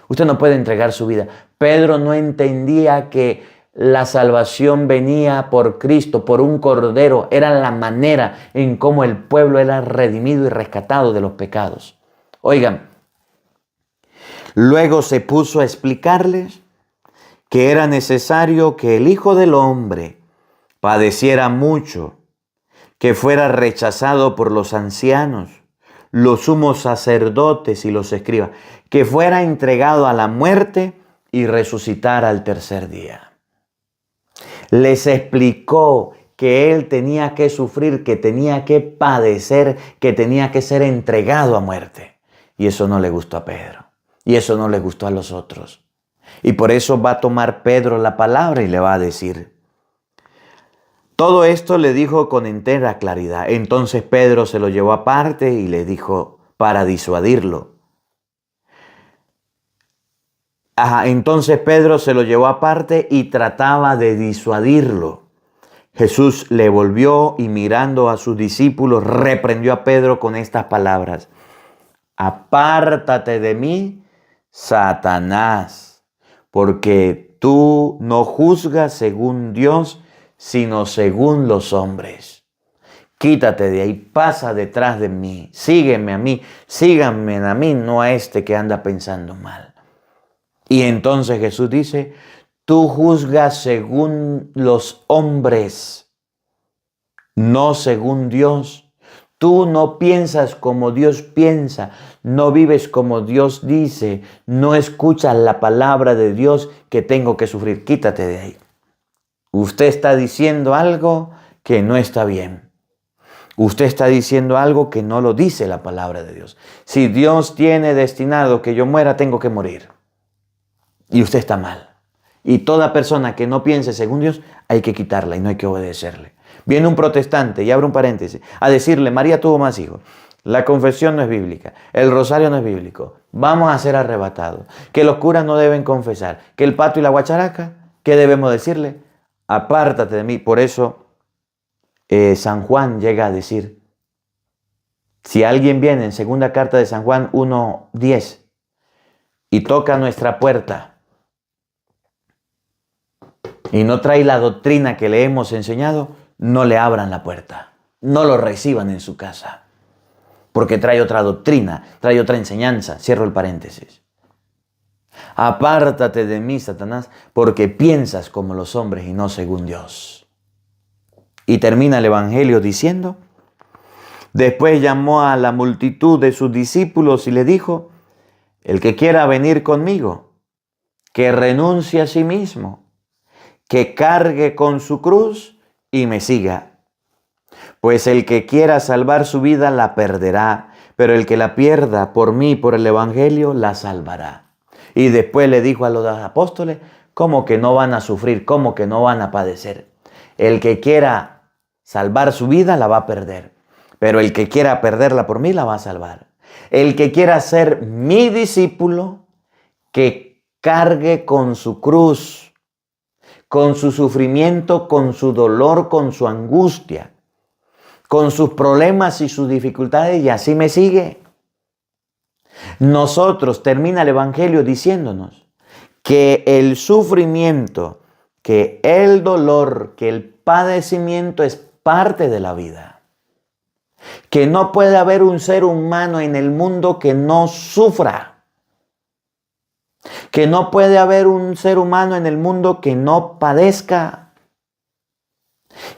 Usted no puede entregar su vida. Pedro no entendía que la salvación venía por Cristo, por un cordero. Era la manera en cómo el pueblo era redimido y rescatado de los pecados. Oigan, luego se puso a explicarles que era necesario que el Hijo del Hombre padeciera mucho, que fuera rechazado por los ancianos, los sumos sacerdotes y los escribas, que fuera entregado a la muerte y resucitara al tercer día. Les explicó que él tenía que sufrir, que tenía que padecer, que tenía que ser entregado a muerte. Y eso no le gustó a Pedro. Y eso no le gustó a los otros. Y por eso va a tomar Pedro la palabra y le va a decir. Todo esto le dijo con entera claridad. Entonces Pedro se lo llevó aparte y le dijo para disuadirlo. Entonces Pedro se lo llevó aparte y trataba de disuadirlo. Jesús le volvió y mirando a sus discípulos reprendió a Pedro con estas palabras. Apártate de mí, Satanás, porque tú no juzgas según Dios, sino según los hombres. Quítate de ahí, pasa detrás de mí, sígueme a mí, síganme a mí, no a este que anda pensando mal. Y entonces Jesús dice, tú juzgas según los hombres, no según Dios. Tú no piensas como Dios piensa, no vives como Dios dice, no escuchas la palabra de Dios que tengo que sufrir. Quítate de ahí. Usted está diciendo algo que no está bien. Usted está diciendo algo que no lo dice la palabra de Dios. Si Dios tiene destinado que yo muera, tengo que morir. Y usted está mal. Y toda persona que no piense según Dios, hay que quitarla y no hay que obedecerle. Viene un protestante, y abro un paréntesis, a decirle, María tuvo más hijos. La confesión no es bíblica. El rosario no es bíblico. Vamos a ser arrebatados. Que los curas no deben confesar. Que el pato y la guacharaca, ¿qué debemos decirle? Apártate de mí. Por eso San Juan llega a decir, si alguien viene en segunda carta de San Juan 1:10 y toca nuestra puerta y no trae la doctrina que le hemos enseñado, no le abran la puerta. No lo reciban en su casa. Porque trae otra doctrina, trae otra enseñanza. Cierro el paréntesis. Apártate de mí, Satanás, porque piensas como los hombres y no según Dios. Y termina el Evangelio diciendo, después llamó a la multitud de sus discípulos y le dijo, el que quiera venir conmigo, que renuncie a sí mismo, que cargue con su cruz y me siga. Pues el que quiera salvar su vida la perderá, pero el que la pierda por mí, por el Evangelio, la salvará. Y después le dijo a los apóstoles, ¿cómo que no van a sufrir? ¿Cómo que no van a padecer? El que quiera salvar su vida la va a perder, pero el que quiera perderla por mí la va a salvar. El que quiera ser mi discípulo, que cargue con su cruz, con su sufrimiento, con su dolor, con su angustia, con sus problemas y sus dificultades, y así me sigue. Nosotros, termina el Evangelio diciéndonos que el sufrimiento, que el dolor, que el padecimiento es parte de la vida. Que no puede haber un ser humano en el mundo que no sufra. Que no puede haber un ser humano en el mundo que no padezca.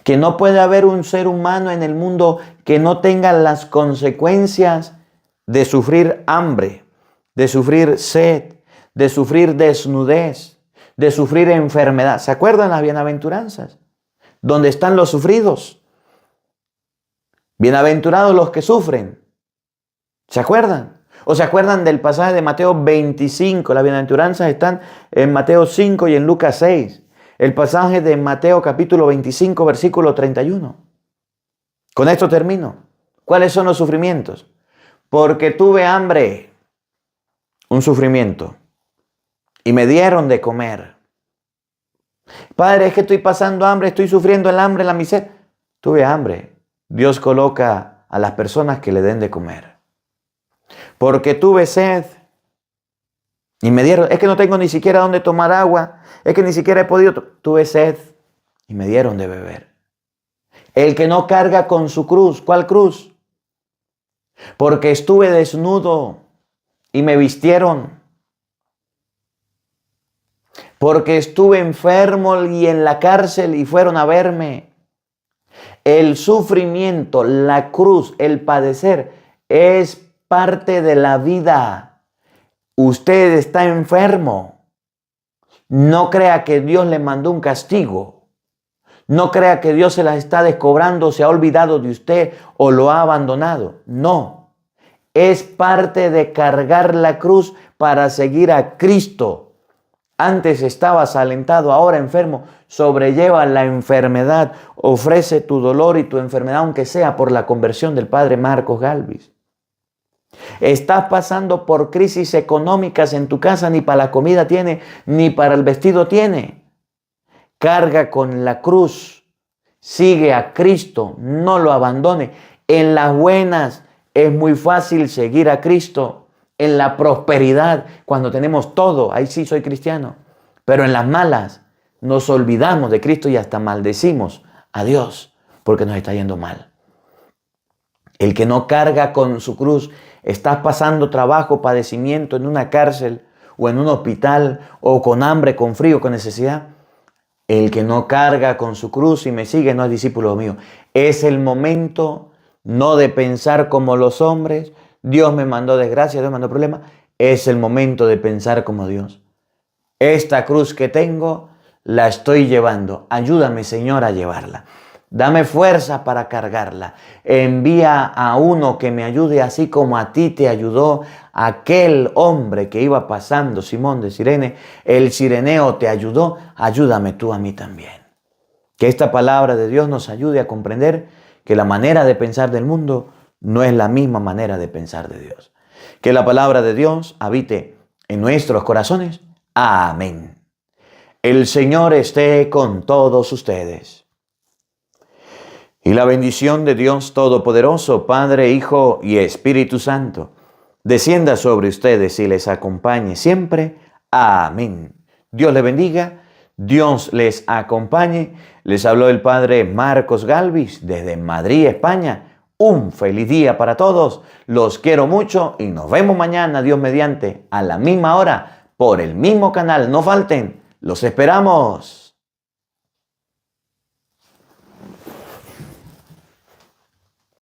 Que no puede haber un ser humano en el mundo que no tenga las consecuencias de sufrir hambre, de sufrir sed, de sufrir desnudez, de sufrir enfermedad. ¿Se acuerdan las bienaventuranzas? ¿Dónde están los sufridos? Bienaventurados los que sufren. ¿Se acuerdan? ¿O se acuerdan del pasaje de Mateo 25? Las bienaventuranzas están en Mateo 5 y en Lucas 6. El pasaje de Mateo capítulo 25, versículo 31. Con esto termino. ¿Cuáles son los sufrimientos? Porque tuve hambre, un sufrimiento, y me dieron de comer. Padre, es que estoy pasando hambre, estoy sufriendo el hambre, la miseria. Tuve hambre. Dios coloca a las personas que le den de comer. Porque tuve sed y me dieron, es que no tengo ni siquiera dónde tomar agua, es que ni siquiera he podido, tuve sed y me dieron de beber. El que no carga con su cruz, ¿cuál cruz? Porque estuve desnudo y me vistieron. Porque estuve enfermo y en la cárcel y fueron a verme. El sufrimiento, la cruz, el padecer es parte de la vida. Usted está enfermo. No crea que Dios le mandó un castigo. No crea que Dios se las está descobrando, se ha olvidado de usted o lo ha abandonado. No. Es parte de cargar la cruz para seguir a Cristo. Antes estabas alentado, ahora enfermo. Sobrelleva la enfermedad. Ofrece tu dolor y tu enfermedad, aunque sea por la conversión del padre Marcos Galvis. Estás pasando por crisis económicas en tu casa, ni para la comida tiene, ni para el vestido tiene. Carga con la cruz. Sigue a Cristo, no lo abandone. En las buenas es muy fácil seguir a Cristo. En la prosperidad, cuando tenemos todo, ahí sí soy cristiano. Pero en las malas nos olvidamos de Cristo y hasta maldecimos a Dios porque nos está yendo mal. El que no carga con su cruz, estás pasando trabajo, padecimiento en una cárcel o en un hospital o con hambre, con frío, con necesidad. El que no carga con su cruz y me sigue no es discípulo mío. Es el momento no de pensar como los hombres. Dios me mandó desgracia, Dios me mandó problemas. Es el momento de pensar como Dios. Esta cruz que tengo la estoy llevando. Ayúdame, Señor, a llevarla. Dame fuerza para cargarla. Envía a uno que me ayude así como a ti te ayudó aquel hombre que iba pasando, Simón de Cirene. El cireneo te ayudó. Ayúdame tú a mí también. Que esta palabra de Dios nos ayude a comprender que la manera de pensar del mundo No es la misma manera de pensar de Dios. Que la palabra de Dios habite en nuestros corazones. Amén. El Señor esté con todos ustedes. Y la bendición de Dios Todopoderoso, Padre, Hijo y Espíritu Santo, descienda sobre ustedes y les acompañe siempre. Amén. Dios les bendiga, Dios les acompañe. Les habló el Padre Marcos Galvis desde Madrid, España. Un feliz día para todos. Los quiero mucho y nos vemos mañana, Dios mediante, a la misma hora, por el mismo canal. No falten, los esperamos.